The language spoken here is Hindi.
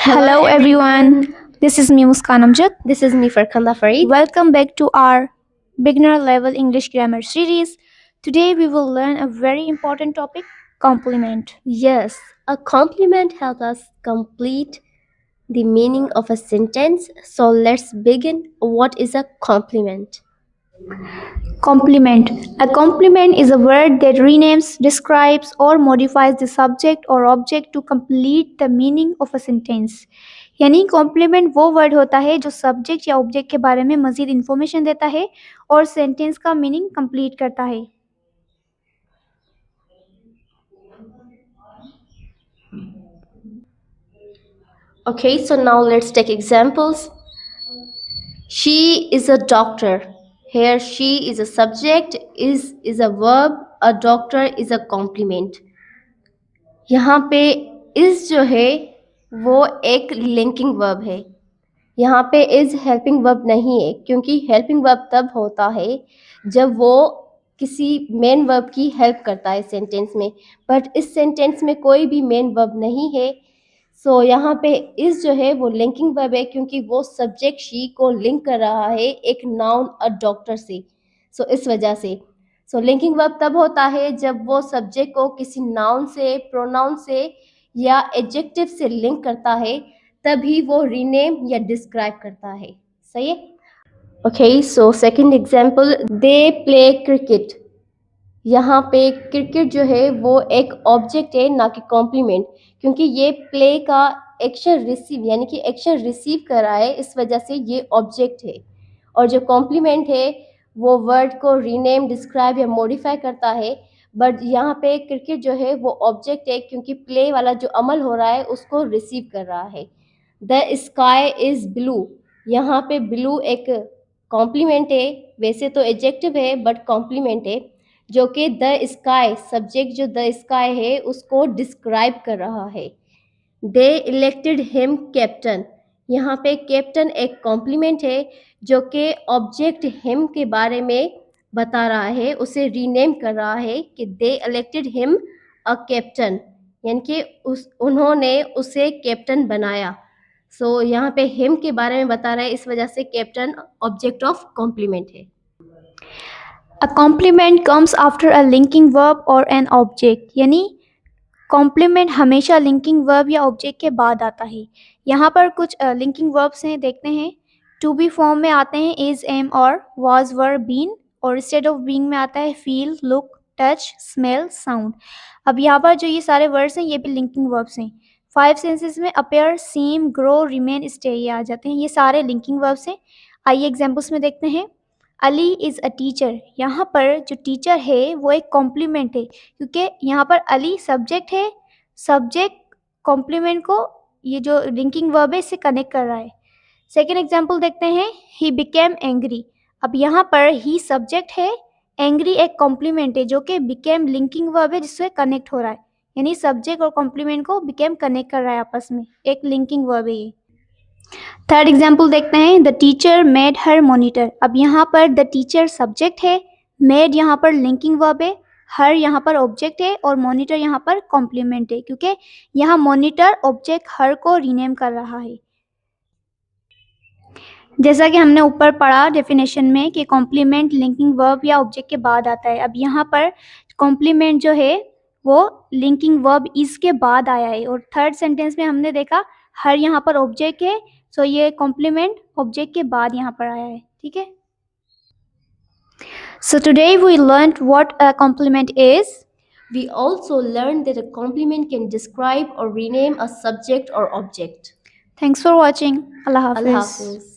Hello everyone. This is me Muskan Amjad. This is me Farkhanda Farid. Welcome back to our beginner level English grammar series. Today we will learn a very important topic, compliment. Yes, a compliment helps us complete the meaning of a sentence. So let's begin. What is a compliment? Compliment. A compliment is a word that renames, describes or modifies the subject or object to complete the meaning of a sentence. यानी कॉम्प्लीमेंट वो वर्ड होता है जो सब्जेक्ट या ऑब्जेक्ट के बारे में मजीद इन्फॉर्मेशन देता है और सेंटेंस का मीनिंग कंप्लीट करता है. Okay, so now let's take examples. She is a doctor. Here, she is a subject, is a verb, a doctor is a complement. यहाँ पे is जो है वो एक linking verb है. यहाँ पे is helping verb नहीं है, क्योंकि helping verb तब होता है जब वो किसी मेन वर्ब की हेल्प करता है सेंटेंस में, बट इस सेंटेंस में कोई भी मेन वर्ब नहीं है. सो यहाँ पे इस जो है वो लिंकिंग वर्ब है, क्योंकि वो सब्जेक्ट शी को लिंक कर रहा है एक नाउन अ डॉक्टर से. सो इस वजह से लिंकिंग वर्ब तब होता है जब वो सब्जेक्ट को किसी नाउन से, प्रोनाउन से या एडजेक्टिव से लिंक करता है, तभी वो रीनेम या डिस्क्राइब करता है. सही है. Okay, so second example, they play cricket. यहाँ पे क्रिकेट जो है वो एक ऑब्जेक्ट है, ना कि कॉम्प्लीमेंट, क्योंकि ये प्ले का एक्शन रिसीव यानी कि एक्शन रिसीव कर रहा है, इस वजह से ये ऑब्जेक्ट है. और जो कॉम्प्लीमेंट है वो वर्ड को रीनेम, डिस्क्राइब या मॉडिफाई करता है, बट यहाँ पे क्रिकेट जो है वो ऑब्जेक्ट है, क्योंकि प्ले वाला जो अमल हो रहा है उसको रिसीव कर रहा है. The sky is blue. यहाँ पे ब्लू एक कॉम्प्लीमेंट है, वैसे तो एडजेक्टिव है बट कॉम्प्लीमेंट है, जो कि द स्काई सब्जेक्ट जो द स्काई है उसको डिस्क्राइब कर रहा है. दे इलेक्टेड हिम कैप्टन. यहाँ पे कैप्टन एक कॉम्प्लीमेंट है जो कि ऑब्जेक्ट हिम के बारे में बता रहा है, उसे रीनेम कर रहा है कि दे इलेक्टेड हिम अ कैप्टन, यानी कि उन्होंने उसे कैप्टन बनाया. सो यहाँ पे हिम के बारे में बता रहा है, इस वजह से कैप्टन ऑब्जेक्ट ऑफ कॉम्प्लीमेंट है. A compliment comes after a linking verb or an object. यानी कॉम्प्लीमेंट हमेशा लिंकिंग वर्ब या ऑब्जेक्ट के बाद आता है. यहाँ पर कुछ लिंकिंग वर्ब्स हैं, देखते हैं. टू बी फॉर्म में आते हैं इज, एम और वाज, वर, बीन, और इंस्टेड ऑफ बीइंग में आता है feel, look, touch, smell, sound. अब यहाँ पर जो ये सारे वर्ड्स हैं ये भी लिंकिंग वर्ब्स हैं. 5 सेंसेस में अपेयर, सीम, ग्रो, रिमेन, स्टे ये आ जाते हैं. ये सारे लिंकिंग वर्ब्स हैं. आइए एग्जाम्पल्स में देखते हैं. Ali is a teacher. यहाँ पर जो टीचर है वो एक कॉम्प्लीमेंट है, क्योंकि यहाँ पर अली सब्जेक्ट है. सब्जेक्ट कॉम्प्लीमेंट को ये जो लिंकिंग वर्ब है इससे कनेक्ट कर रहा है. सेकेंड एग्जाम्पल देखते हैं. He became angry. अब यहाँ पर ही सब्जेक्ट है, एंग्री एक कॉम्प्लीमेंट है जो कि बिकेम लिंकिंग वर्ब है जिससे कनेक्ट हो रहा है. यानी सब्जेक्ट और कॉम्प्लीमेंट को बिकेम कनेक्ट कर रहा है आपस में, एक लिंकिंग वर्ब है ये. थर्ड एग्जाम्पल देखते हैं. The teacher made her monitor. अब यहाँ पर द टीचर सब्जेक्ट है, मेड यहाँ पर लिंकिंग वर्ब है, हर यहाँ पर ऑब्जेक्ट है और मॉनिटर यहाँ पर कॉम्प्लीमेंट है, क्योंकि यहाँ मॉनिटर ऑब्जेक्ट हर को रीनेम कर रहा है. जैसा कि हमने ऊपर पढ़ा डेफिनेशन में कि कॉम्प्लीमेंट लिंकिंग वर्ब या ऑब्जेक्ट के बाद आता है. अब यहाँ पर कॉम्प्लीमेंट जो है वो लिंकिंग वर्ब इज के बाद आया है, और थर्ड सेंटेंस में हमने देखा हर यहाँ पर ऑब्जेक्ट है, सो ये कॉम्प्लीमेंट ऑब्जेक्ट के बाद यहाँ पर आया है. ठीक है. So today we learned what a compliment is. We also learned that a complement can describe or rename a subject or object. Thanks for watching. Allah Hafiz. Allah Hafiz.